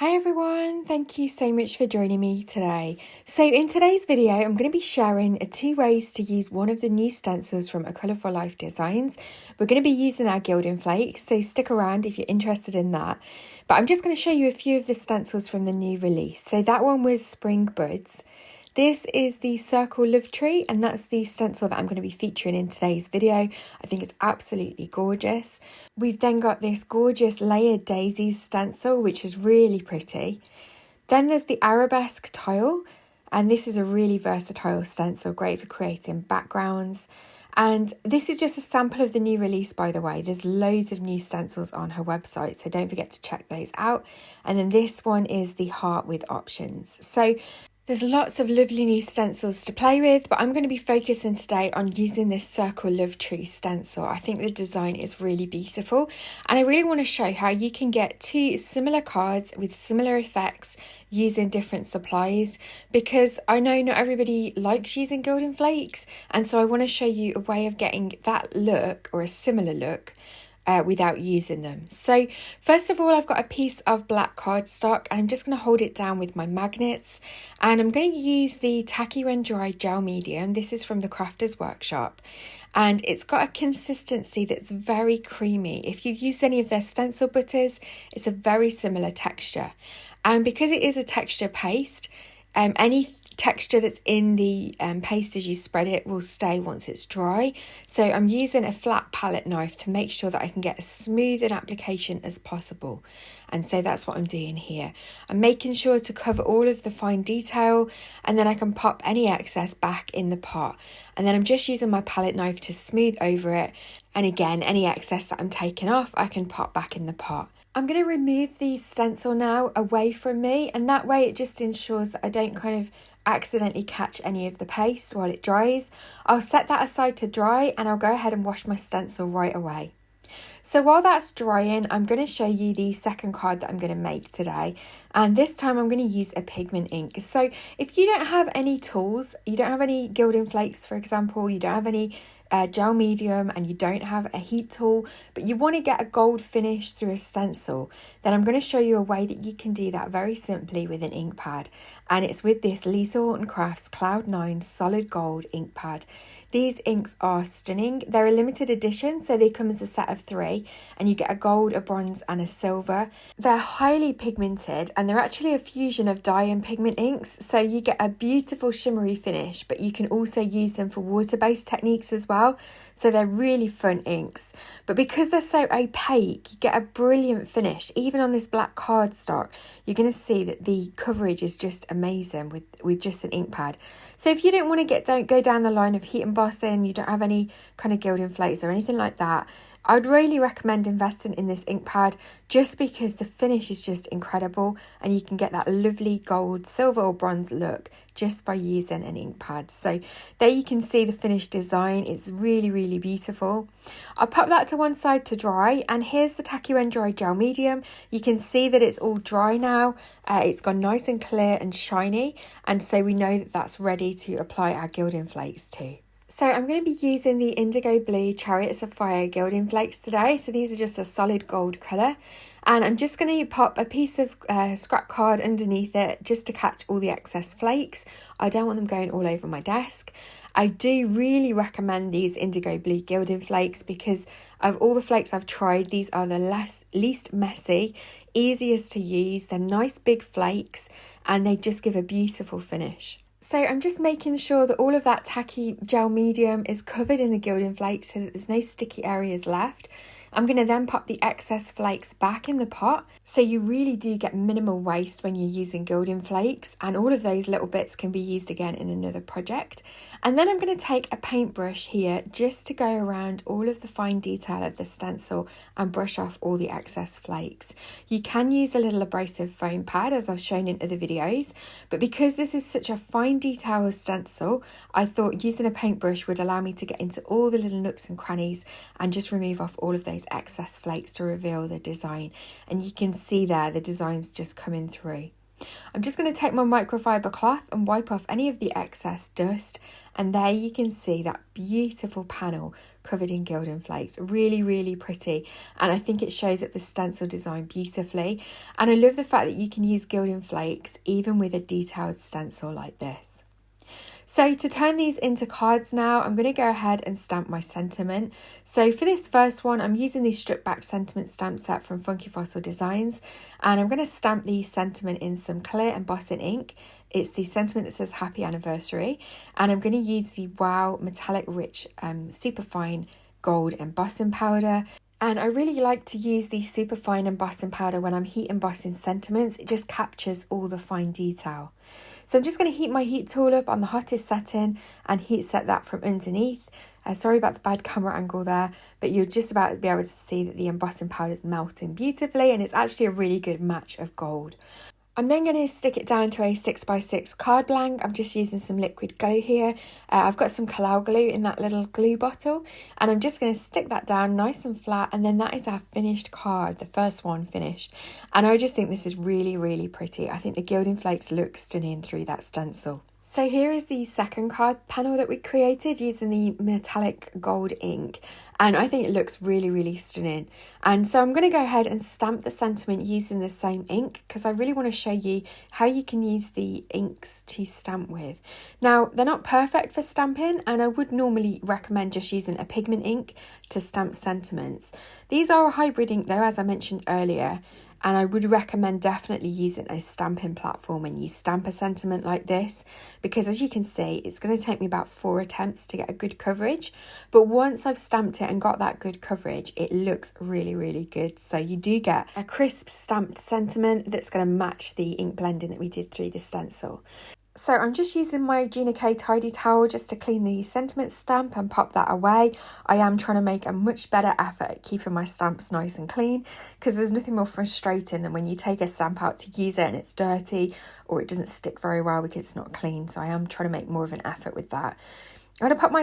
Hi everyone, thank you so much for joining me today. So in today's video, I'm going to be sharing 2 ways to use one of the new stencils from A Colour for Life Designs. We're going to be using our Gilding Flakes, so stick around if you're interested in that. But I'm just going to show you a few of the stencils from the new release. So that one was Spring Buds. This is the Circle Love Tree, and that's the stencil that I'm going to be featuring in today's video. I think it's absolutely gorgeous. We've then got this gorgeous Layered Daisies stencil, which is really pretty. Then there's the Arabesque Tile, and this is a really versatile stencil, great for creating backgrounds. And this is just a sample of the new release, by the way. There's loads of new stencils on her website, so don't forget to check those out. And then this one is the Heart with Options. So there's lots of lovely new stencils to play with, but I'm going to be focusing today on using this Circle Love Tree stencil. I think the design is really beautiful, and I really want to show how you can get 2 similar cards with similar effects using different supplies, because I know not everybody likes using Gilding Flakes, and so I want to show you a way of getting that look or a similar look without using them. So first of all, I've got a piece of black cardstock, and I'm just going to hold it down with my magnets, and I'm going to use the Tacky When Dry gel medium. This is from the Crafters Workshop, and it's got a consistency that's very creamy. If you've used any of their stencil butters, it's a very similar texture, and because it is a texture paste, any texture that's in the paste as you spread it will stay once it's dry. So I'm using a flat palette knife to make sure that I can get as smooth an application as possible, and so that's what I'm doing here. I'm making sure to cover all of the fine detail, and then I can pop any excess back in the pot, and then I'm just using my palette knife to smooth over it, and again, any excess that I'm taking off I can pop back in the pot. I'm going to remove the stencil now away from me, and that way it just ensures that I don't kind of accidentally catch any of the paste while it dries. I'll set that aside to dry, and I'll go ahead and wash my stencil right away. So while that's drying, I'm going to show you the second card that I'm going to make today, and this time I'm going to use a pigment ink. So if you don't have any tools, you don't have any Gilding Flakes, for example, you don't have any gel medium, and you don't have a heat tool, but you want to get a gold finish through a stencil, then I'm going to show you a way that you can do that very simply with an ink pad, and it's with this Lisa Horton Crafts Cloud 9 Solid Gold ink pad. These inks are stunning. They're a limited edition, so they come as a set of 3, and you get a gold, a bronze and a silver. They're highly pigmented, and they're actually a fusion of dye and pigment inks, so you get a beautiful shimmery finish, but you can also use them for water-based techniques as well, so they're really fun inks. But because they're so opaque, you get a brilliant finish. Even on this black cardstock, you're going to see that the coverage is just amazing with just an ink pad. So if you don't want to go down the line of heat embossing, you don't have any kind of Gilding Flakes or anything like that, I'd really recommend investing in this ink pad, just because the finish is just incredible, and you can get that lovely gold, silver or bronze look just by using an ink pad. So there you can see the finished design. It's really, really beautiful. I'll pop that to one side to dry, and here's the Tacky When Dry gel medium. You can see that it's all dry now. It's gone nice and clear and shiny, and so we know that that's ready to apply our Gilding Flakes to. So I'm going to be using the Indigo Blue Chariot Sapphire Gilding Flakes today. So these are just a solid gold colour. And I'm just going to pop a piece of scrap card underneath it just to catch all the excess flakes. I don't want them going all over my desk. I do really recommend these Indigo Blue Gilding Flakes, because of all the flakes I've tried, these are the least messy, easiest to use. They're nice big flakes, and they just give a beautiful finish. So I'm just making sure that all of that tacky gel medium is covered in the Gilding Flakes so that there's no sticky areas left. I'm going to then pop the excess flakes back in the pot, so you really do get minimal waste when you're using Gilding Flakes, and all of those little bits can be used again in another project. And then I'm going to take a paintbrush here just to go around all of the fine detail of the stencil and brush off all the excess flakes. You can use a little abrasive foam pad, as I've shown in other videos, but because this is such a fine detail stencil, I thought using a paintbrush would allow me to get into all the little nooks and crannies and just remove off all of those excess flakes to reveal the design. And you can see there the design's just coming through. I'm just going to take my microfiber cloth and wipe off any of the excess dust, and there you can see that beautiful panel covered in Gilding Flakes. Really, really pretty. And I think it shows up the stencil design beautifully. And I love the fact that you can use Gilding Flakes even with a detailed stencil like this. So to turn these into cards now, I'm going to go ahead and stamp my sentiment. So for this first one, I'm using the stripped back sentiment stamp set from Funky Fossil Designs. And I'm going to stamp the sentiment in some clear embossing ink. It's the sentiment that says Happy Anniversary. And I'm going to use the Wow Metallic Rich Superfine Gold Embossing Powder. And I really like to use the Superfine embossing powder when I'm heat embossing sentiments. It just captures all the fine detail. So I'm just going to heat my heat tool up on the hottest setting and heat set that from underneath. Sorry about the bad camera angle there, but you're just about to be able to see that the embossing powder is melting beautifully, and it's actually a really good match of gold. I'm then going to stick it down to a 6x6 card blank. I'm just using some liquid glue here. I've got some Kalal glue in that little glue bottle, and I'm just going to stick that down nice and flat, and then that is our finished card, the first one finished. And I just think this is really, really pretty. I think the Gilding Flakes look stunning through that stencil. So here is the second card panel that we created using the metallic gold ink, and I think it looks really, really stunning. And so I'm going to go ahead and stamp the sentiment using the same ink, because I really want to show you how you can use the inks to stamp with. Now, they're not perfect for stamping, and I would normally recommend just using a pigment ink to stamp sentiments. These are a hybrid ink though, as I mentioned earlier. And I would recommend definitely using a stamping platform when you stamp a sentiment like this, because as you can see, it's going to take me about 4 attempts to get a good coverage. But once I've stamped it and got that good coverage, it looks really, really good. So you do get a crisp stamped sentiment that's going to match the ink blending that we did through the stencil. So I'm just using my Gina K tidy towel just to clean the sentiment stamp and pop that away. I am trying to make a much better effort at keeping my stamps nice and clean, because there's nothing more frustrating than when you take a stamp out to use it and it's dirty or it doesn't stick very well because it's not clean. So I am trying to make more of an effort with that. I'm going to put my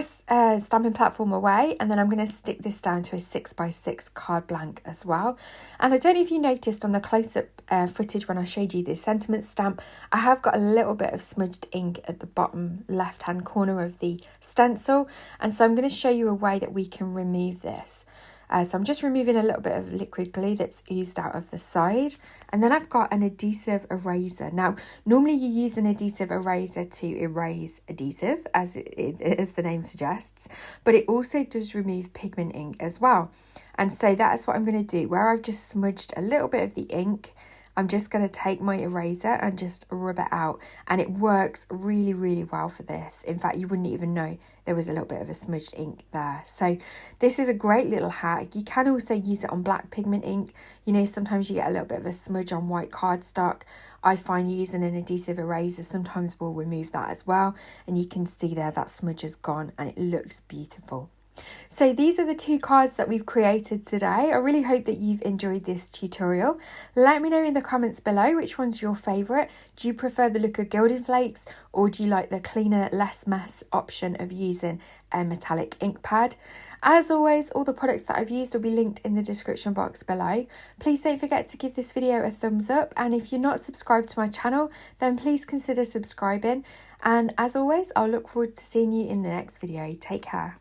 stamping platform away, and then I'm going to stick this down to a 6x6 card blank as well. And I don't know if you noticed on the close-up footage when I showed you this sentiment stamp, I have got a little bit of smudged ink at the bottom left-hand corner of the stencil. And so I'm going to show you a way that we can remove this. So I'm just removing a little bit of liquid glue that's oozed out of the side. And then I've got an adhesive eraser. Now, normally you use an adhesive eraser to erase adhesive, as the name suggests, but it also does remove pigment ink as well. And so that's what I'm going to do. Where I've just smudged a little bit of the ink, I'm just going to take my eraser and just rub it out, and it works really, really well for this. In fact, you wouldn't even know there was a little bit of a smudged ink there. So this is a great little hack. You can also use it on black pigment ink. You know, sometimes you get a little bit of a smudge on white cardstock. I find using an adhesive eraser sometimes will remove that as well, and you can see there that smudge is gone and it looks beautiful. So these are the 2 cards that we've created today. I really hope that you've enjoyed this tutorial. Let me know in the comments below which one's your favourite. Do you prefer the look of Gilding Flakes, or do you like the cleaner, less mess option of using a metallic ink pad? As always, all the products that I've used will be linked in the description box below. Please don't forget to give this video a thumbs up, and if you're not subscribed to my channel, then please consider subscribing. And as always, I'll look forward to seeing you in the next video. Take care.